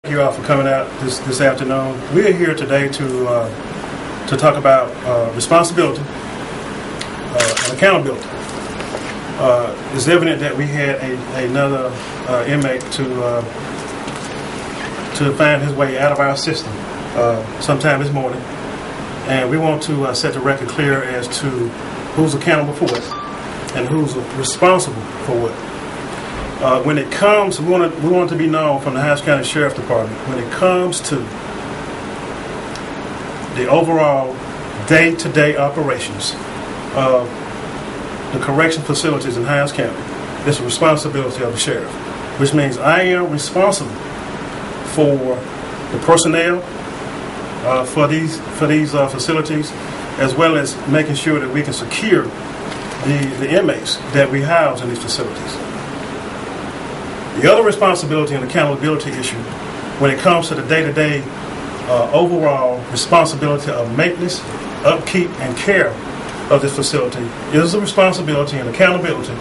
Thank you all for coming out this afternoon. We are here today to talk about responsibility and accountability. It's evident that we had another inmate to find his way out of our system sometime this morning, and we want to set the record clear as to who's accountable for what and who's responsible for what. When it comes, we want to be known from the Hinds County Sheriff Department, when it comes to the overall day-to-day operations of the correction facilities in Hinds County, it's the responsibility of the sheriff, which means I am responsible for the personnel for these facilities, as well as making sure that we can secure the inmates that we house in these facilities. The other responsibility and accountability issue when it comes to the day-to-day overall responsibility of maintenance, upkeep, and care of this facility is the responsibility and accountability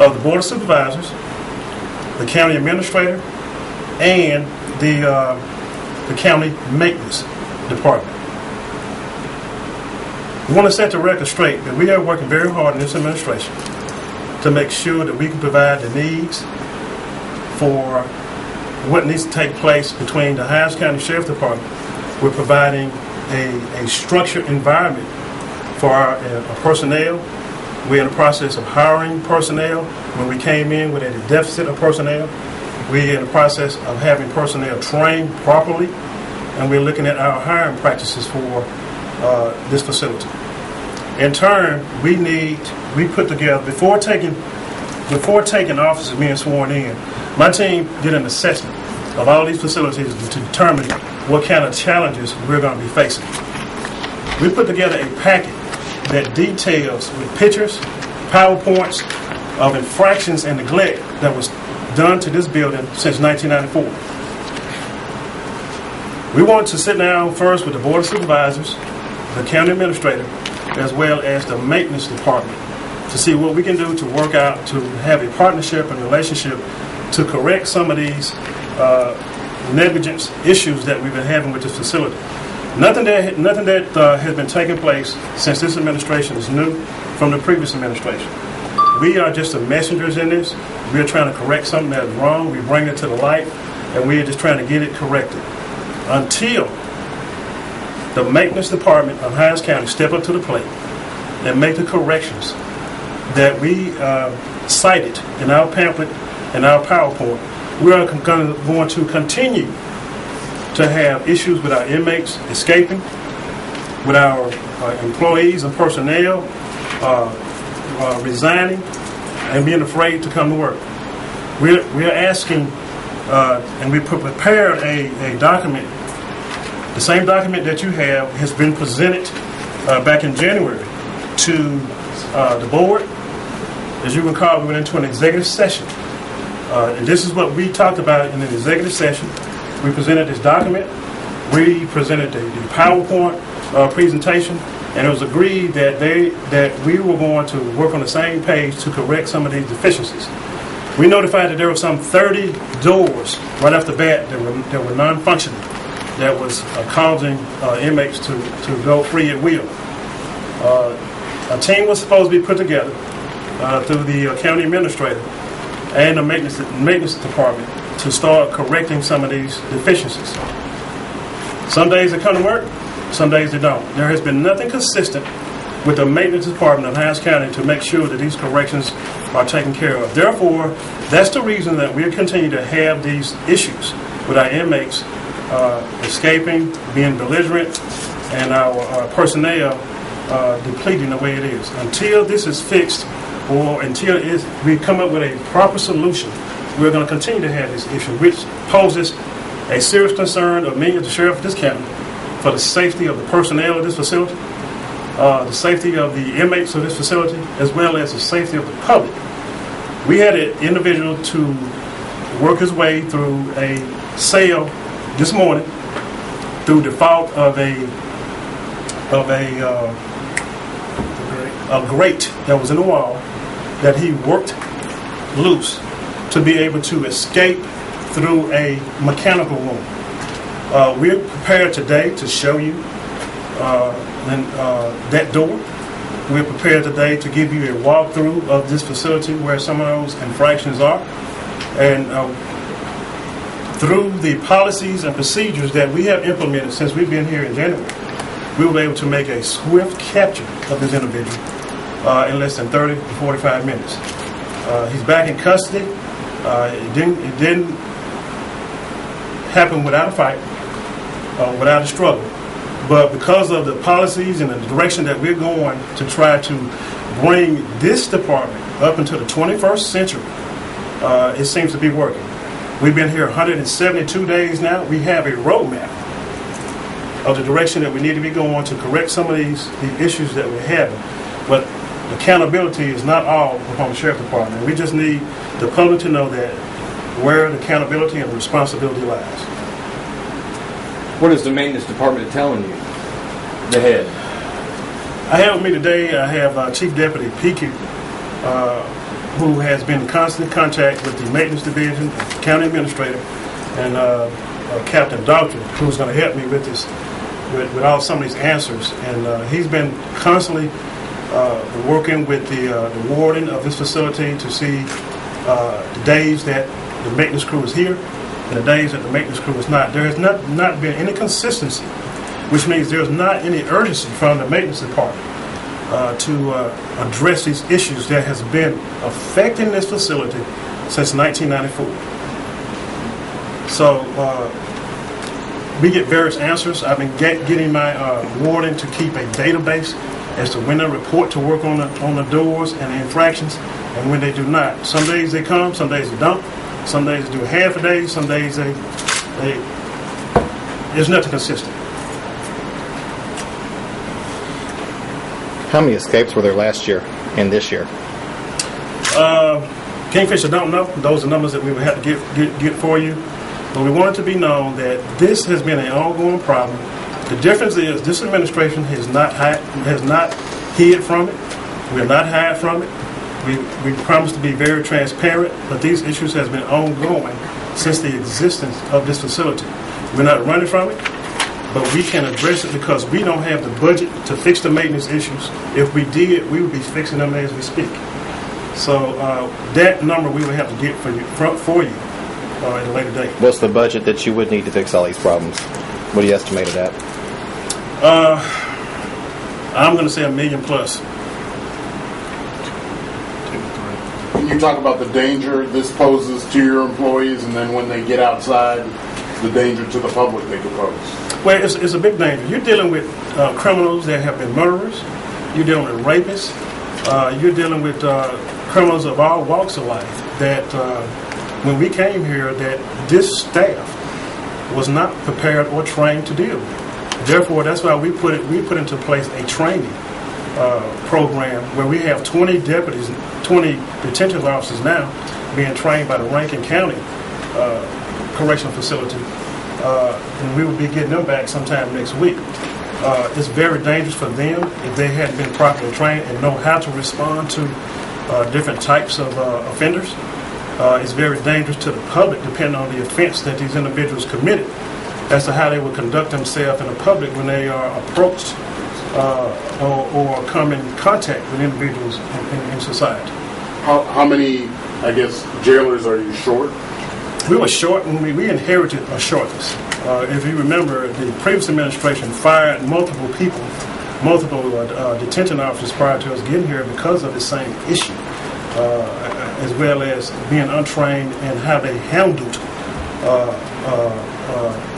of the Board of Supervisors, the county administrator, and the county maintenance department. We want to set the record straight that we are working very hard in this administration to make sure that we can provide the needs for what needs to take place between the Hinds County Sheriff Department. We're providing a structured environment for our personnel. We're in the process of hiring personnel. When we came in with a deficit of personnel, we're in the process of having personnel trained properly, and we're looking at our hiring practices for this facility. In turn, we put together, before taking officers being sworn in, my team did an assessment of all these facilities to determine what kind of challenges we're going to be facing. We put together a packet that details with pictures, PowerPoints of infractions and neglect that was done to this building since 1994. We want to sit down first with the Board of Supervisors, the county administrator, as well as the maintenance department to see what we can do to work out to have a partnership and relationship to correct some of these negligence issues that we've been having with this facility. Nothing that has been taking place since this administration is new from the previous administration. We are just the messengers in this. We are trying to correct something that is wrong. We bring it to the light, and we are just trying to get it corrected. Until the maintenance department of Hinds County step up to the plate and make the corrections that we cited in our pamphlet and our PowerPoint, we are going to continue to have issues with our inmates escaping, with our employees and personnel resigning and being afraid to come to work. We're asking, and we prepared a document. The same document that you have has been presented back in January to the board. As you recall, we went into an executive session. And this is what we talked about in the executive session. We presented this document. We presented the PowerPoint presentation, and it was agreed that we were going to work on the same page to correct some of these deficiencies. We notified that there were some 30 doors right off the bat that were non-functioning, that was causing inmates to go free at will. A team was supposed to be put together through the county administrator and the maintenance department to start correcting some of these deficiencies. Some days they come to work, some days they don't. There has been nothing consistent with the maintenance department of Hinds County to make sure that these corrections are taken care of. Therefore, that's the reason that we continue to have these issues with our inmates escaping, being belligerent, and our personnel depleting the way it is. Until this is fixed, or until we come up with a proper solution, we're going to continue to have this issue, which poses a serious concern of me as the sheriff of this county for the safety of the personnel of this facility, the safety of the inmates of this facility, as well as the safety of the public. We had an individual to work his way through a sale this morning through default of a grate that was in the wall that he worked loose to be able to escape through a mechanical room. We're prepared today to show you that door. We're prepared today to give you a walkthrough of this facility where some of those infractions are. And through the policies and procedures that we have implemented since we've been here in January, we were able to make a swift capture of this individual in less than 30 to 45 minutes. He's back in custody. It didn't happen without a fight, without a struggle. But because of the policies and the direction that we're going to try to bring this department up into the 21st century, it seems to be working. We've been here 172 days now. We have a roadmap of the direction that we need to be going to correct some of the issues that we're having. But accountability is not all upon the Sheriff Department. We just need the public to know that where the accountability and the responsibility lies. What is the maintenance department telling you? The head. I have with me today, I have Chief Deputy PQ, who has been in constant contact with the maintenance division, the county administrator, and Captain Daltrey, who's going to help me with this, with all some of these answers. And he's been constantly working with the warden of this facility to see the days that the maintenance crew is here and the days that the maintenance crew is not. There has not been any consistency, which means there's not any urgency from the maintenance department to address these issues that has been affecting this facility since 1994. So we get various answers. I've been getting my warden to keep a database as to when they report to work on the doors and the infractions and when they do not. Some days they come, some days they don't. Some days they do half a day, some days there's nothing consistent. How many escapes were there last year and this year? Kingfisher don't know. Those are numbers that we would have to get for you. But we want it to be known that this has been an ongoing problem. The difference is this administration has not hid from it. We're not hiding from it. We promise to be very transparent, but these issues has been ongoing since the existence of this facility. We're not running from it, but we can address it because we don't have the budget to fix the maintenance issues. If we did, we would be fixing them as we speak. So that number we would have to get for you at a later date. What's the budget that you would need to fix all these problems? What do you estimate it at? I'm going to say $1 million plus. Can you talk about the danger this poses to your employees, and then when they get outside, the danger to the public they could pose? Well, it's a big danger. You're dealing with criminals that have been murderers. You're dealing with rapists. You're dealing with criminals of all walks of life that when we came here, that this staff was not prepared or trained to deal with. Therefore, that's why we put into place a training program where we have 20 deputies, 20 detention officers now being trained by the Rankin County correctional facility, and we will be getting them back sometime next week. It's very dangerous for them if they hadn't been properly trained and know how to respond to different types of offenders. It's very dangerous to the public depending on the offense that these individuals committed as to how they will conduct themselves in the public when they are approached or come in contact with individuals in society. How many, I guess, jailers are you short? We were short when we inherited a shortness. If you remember, the previous administration fired multiple people, multiple detention officers prior to us getting here because of the same issue, as well as being untrained in how they handled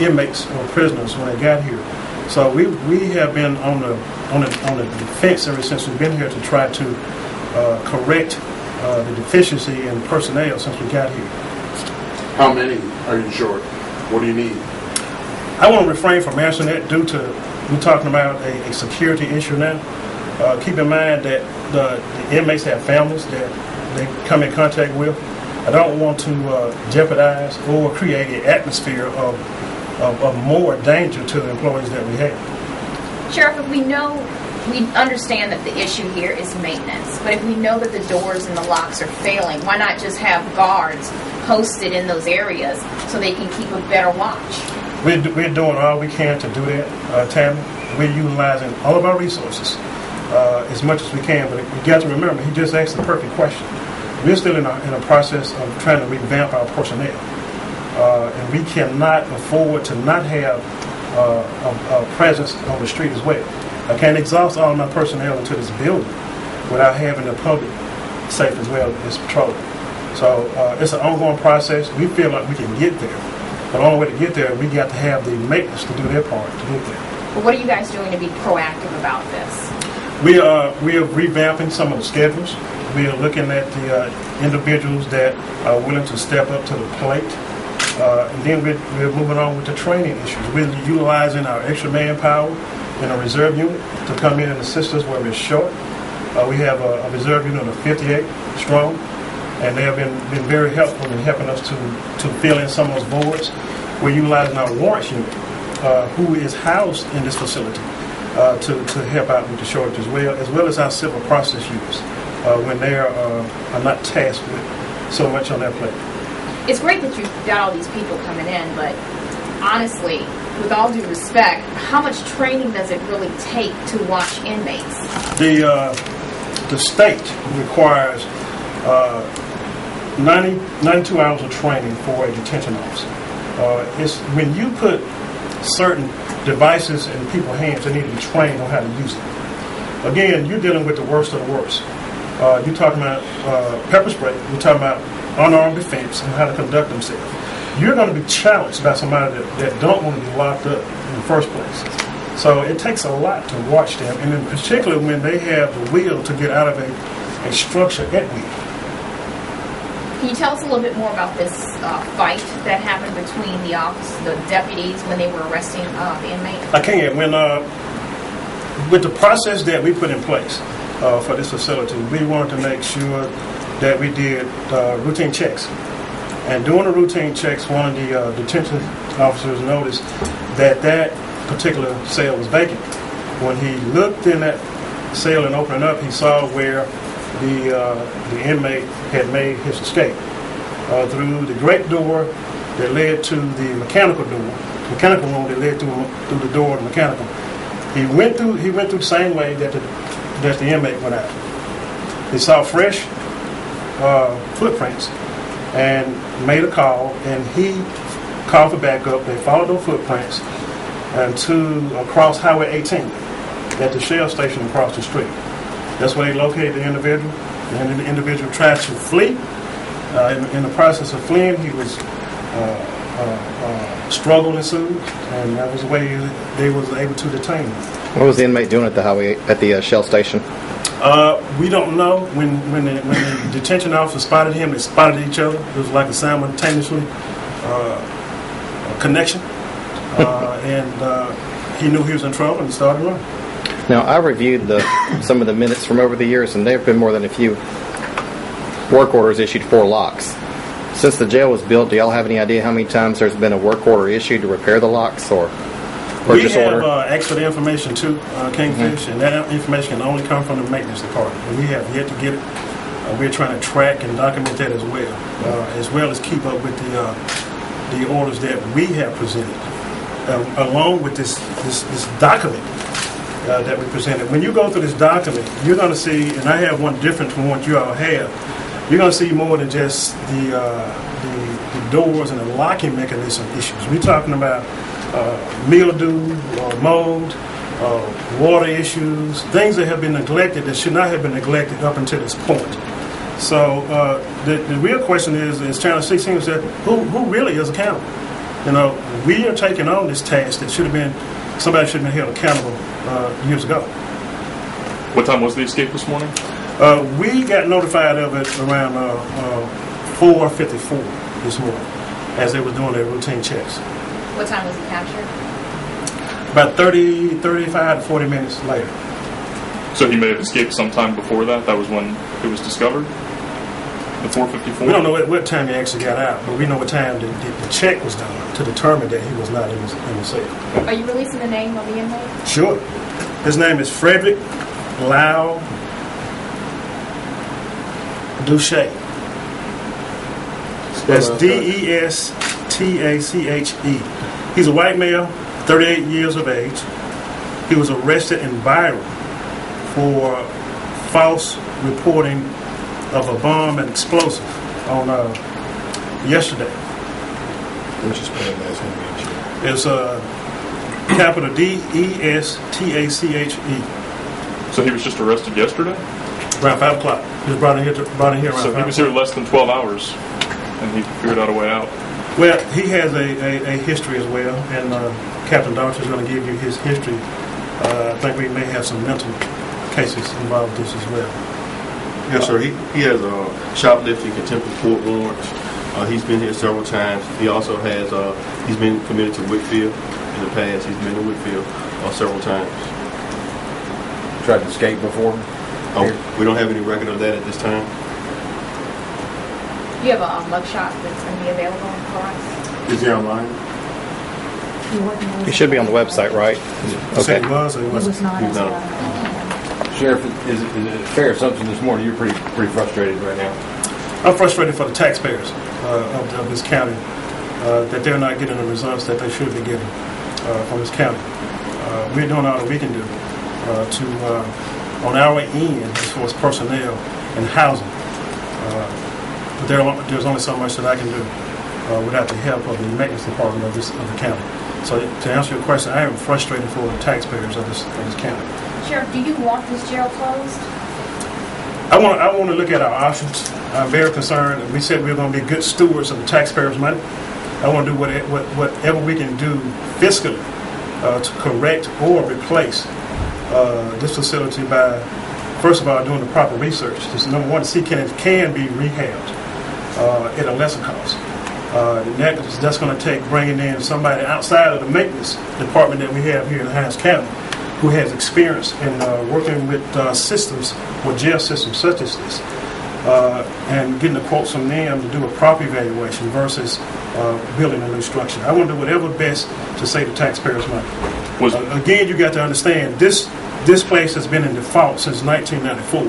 inmates or prisoners when they got here. So we have been on the defense ever since we've been here to try to correct the deficiency in personnel since we got here. How many are you short? What do you need? I want to refrain from answering that due to we're talking about a security issue now. Keep in mind that the inmates have families that they come in contact with. I don't want to jeopardize or create an atmosphere of more danger to the employees that we have. Sheriff, if we understand that the issue here is maintenance, but if we know that the doors and the locks are failing, why not just have guards posted in those areas so they can keep a better watch? We're doing all we can to do that, Tammy. We're utilizing all of our resources as much as we can, but you got to remember, he just asked the perfect question. We're still in a process of trying to revamp our personnel, and we cannot afford to not have a presence on the street as well. I can't exhaust all of my personnel into this building without having the public safe as well as patrolling. So it's an ongoing process. We feel like we can get there, but the only way to get there, we got to have the maintenance to do their part to get there. But what are you guys doing to be proactive about this? We are revamping some of the schedules. We are looking at the individuals that are willing to step up to the plate. And then we're moving on with the training issues. We're utilizing our extra manpower in a reserve unit to come in and assist us where we're short. We have a reserve unit of 58 strong, and they have been very helpful in helping us to fill in some of those voids. We're utilizing our warrants unit, who is housed in this facility, to help out with the shortage as well as our civil process units when they are not tasked with so much on their plate. It's great that you've got all these people coming in, but honestly, with all due respect, how much training does it really take to watch inmates? The state requires 92 hours of training for a detention officer. It's when you put certain devices in people's hands, they need to be trained on how to use it. Again, you're dealing with the worst of the worst. You're talking about pepper spray. You're talking about unarmed defense and how to conduct themselves. You're going to be challenged by somebody that don't want to be locked up in the first place. So it takes a lot to watch them, and in particular when they have the will to get out of a structure at will. Can you tell us a little bit more about this fight that happened between the deputies when they were arresting the inmate? I can. With the process that we put in place for this facility, we wanted to make sure that we did routine checks. And during the routine checks, one of the detention officers noticed that particular cell was vacant. When he looked in that cell and opened it up, he saw where the inmate had made his escape through the great door that led to the mechanical room that led through the door of the mechanical. He went through the same way that the inmate went out. He saw fresh footprints and made a call, and he called for backup. They followed those footprints and across Highway 18 at the Shell station across the street. That's where they located the individual. And the individual tried to flee. In the process of fleeing, he was struggle ensued, and that was the way they was able to detain him. What was the inmate doing at the Shell station? We don't know. When the detention officer spotted him, they spotted each other. It was like a simultaneously connection, and he knew he was in trouble and started running. Now, I reviewed some of the minutes from over the years, and there have been more than a few work orders issued for locks. Since the jail was built, do y'all have any idea how many times there's been a work order issued to repair the locks or purchase order? We have asked for the information too, Kingfish, and that information can only come from the maintenance department. And we have yet to get it. We're trying to track and document that as well as keep up with the orders that we have presented, along with this document that we presented. When you go through this document, you're going to see, and I have one different from what you all have, you're going to see more than just the doors and the locking mechanism issues. We're talking about mildew, mold, water issues, things that have been neglected that should not have been neglected up until this point. So the real question is trying to see things that who really is accountable. You know, we are taking on this task that somebody should have been held accountable years ago. What time was the escape this morning? We got notified of it around 4:54 this morning as they were doing their routine checks. What time was he captured? About 35 to 40 minutes later. So he may have escaped sometime before that? That was when it was discovered? The 4:54? We don't know what time he actually got out, but we know what time the check was done to determine that he was not in the cell. Are you releasing the name of the inmate? Sure. His name is Frederick Lau Duche. That's Destache. He's a white male, 38 years of age. He was arrested in Byron for false reporting of a bomb and explosive on yesterday. Which is spelled last name again? It's capital Destache. So he was just arrested yesterday? Around 5 o'clock. He was brought in here around So 5 he was here o'clock. less than 12 hours, and he figured out a way out. Well, he has a history as well, and Captain Darcy is going to give you his history. I think we may have some mental cases involved with this as well. Yes, sir. He has shoplifting, contempt of court warrants. He's been here several times. He also has he's been committed to Whitfield in the past. He's been to Whitfield several times. Tried to escape before? We don't have any record of that at this time. Do you have a mugshot that's going to be available for us? Is he online? He should be on the website, right? Said Okay. he was or he It wasn't? was not. He's not. Sheriff, is it a fair assumption this morning you're pretty frustrated right now? I'm frustrated for the taxpayers of this county that they're not getting the results that they should be getting from this county. We're doing all that we can do on our end as far as personnel and housing. But there's only so much that I can do without the help of the maintenance department of the county. So to answer your question, I am frustrated for the taxpayers of this county. Sheriff, do you want this jail closed? I want to look at our options. I'm very concerned. We said we were going to be good stewards of the taxpayers' money. I want to do whatever we can do fiscally to correct or replace this facility by, first of all, doing the proper research. Just number one, to see can it be rehabbed at a lesser cost. That's going to take bringing in somebody outside of the maintenance department that we have here in Hinds County, who has experience in working with systems, with jail systems such as this, and getting the quotes from them to do a proper evaluation versus building a new structure. I want to do whatever best to save the taxpayers' money. Again, you got to understand, this place has been in default since 1994.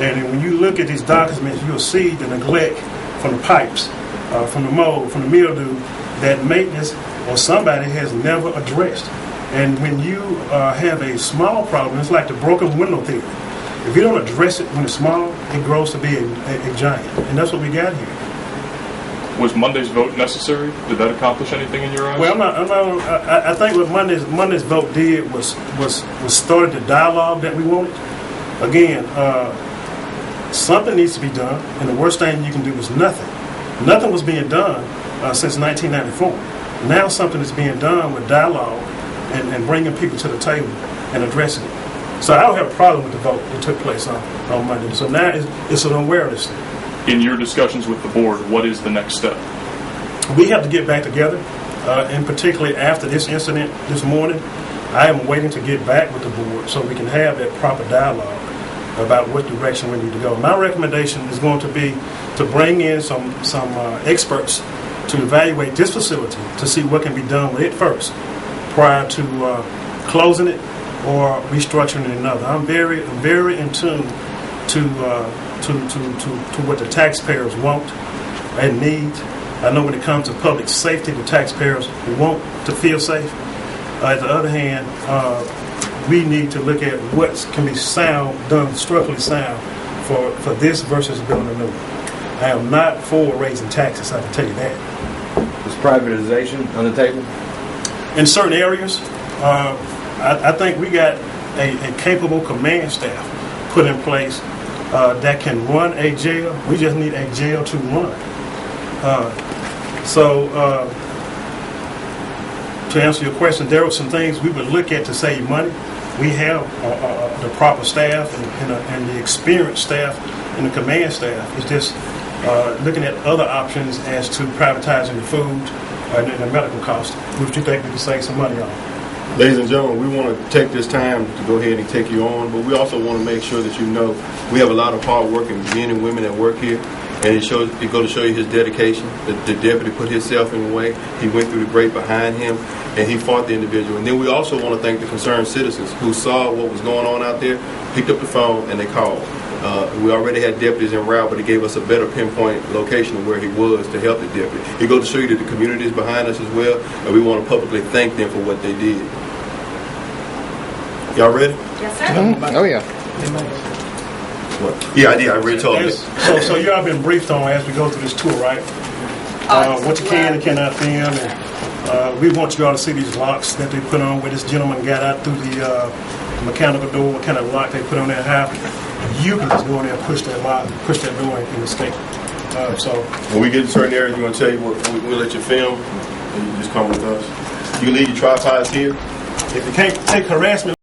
And when you look at these documents, you'll see the neglect from the pipes, from the mold, from the mildew, that maintenance or somebody has never addressed. And when you have a small problem, it's like the broken window theory. If you don't address it when it's small, it grows to be a giant. And that's what we got here. Was Monday's vote necessary? Did that accomplish anything in your eyes? Well, I think what Monday's vote did was started the dialogue that we wanted. Again, something needs to be done, and the worst thing you can do is nothing. Nothing was being done since 1994. Now something is being done with dialogue and bringing people to the table and addressing it. So I don't have a problem with the vote that took place on Monday. So now it's an awareness. In your discussions with the board, what is the next step? We have to get back together, and particularly after this incident this morning, I am waiting to get back with the board so we can have that proper dialogue about what direction we need to go. My recommendation is going to be to bring in some experts to evaluate this facility to see what can be done with it first, prior to closing it or restructuring another. I'm very in tune to what the taxpayers want and need. I know when it comes to public safety, the taxpayers want to feel safe. On the other hand, we need to look at what can be done structurally sound for this versus building a new one. I am not for raising taxes, I can tell you that. Is privatization on the table? In certain areas, I think we got a capable command staff put in place that can run a jail. We just need a jail to run. To answer your question, there are some things we would look at to save money. We have the proper staff and the experienced staff and the command staff. It's just looking at other options as to privatizing the food and the medical costs, which you think we can save some money on. Ladies and gentlemen, we want to take this time to go ahead and take you on, but we also want to make sure that you know we have a lot of hard-working men and women that work here, and it goes to show you his dedication. The deputy put himself in the way. He went through the grate behind him, and he fought the individual. And then we also want to thank the concerned citizens who saw what was going on out there, picked up the phone, and they called. We already had deputies en route, but it gave us a better pinpoint location of where he was to help the deputy. It goes to show you that the community is behind us as well, and we want to publicly thank them for what they did. Y'all ready? Yes, sir. Oh yeah. Yeah, I did. I already told you. So you all been briefed on as we go through this tour, right? What you can and cannot film, and we want you all to see these locks that they put on where this gentleman got out through the mechanical door, what kind of lock they put on there, how you can just go in there and push that lock, push that door and escape. So When we get to certain areas, we're going to tell you, we'll let you film, and you just come with us. You can leave your tripods here. if you can't take harassment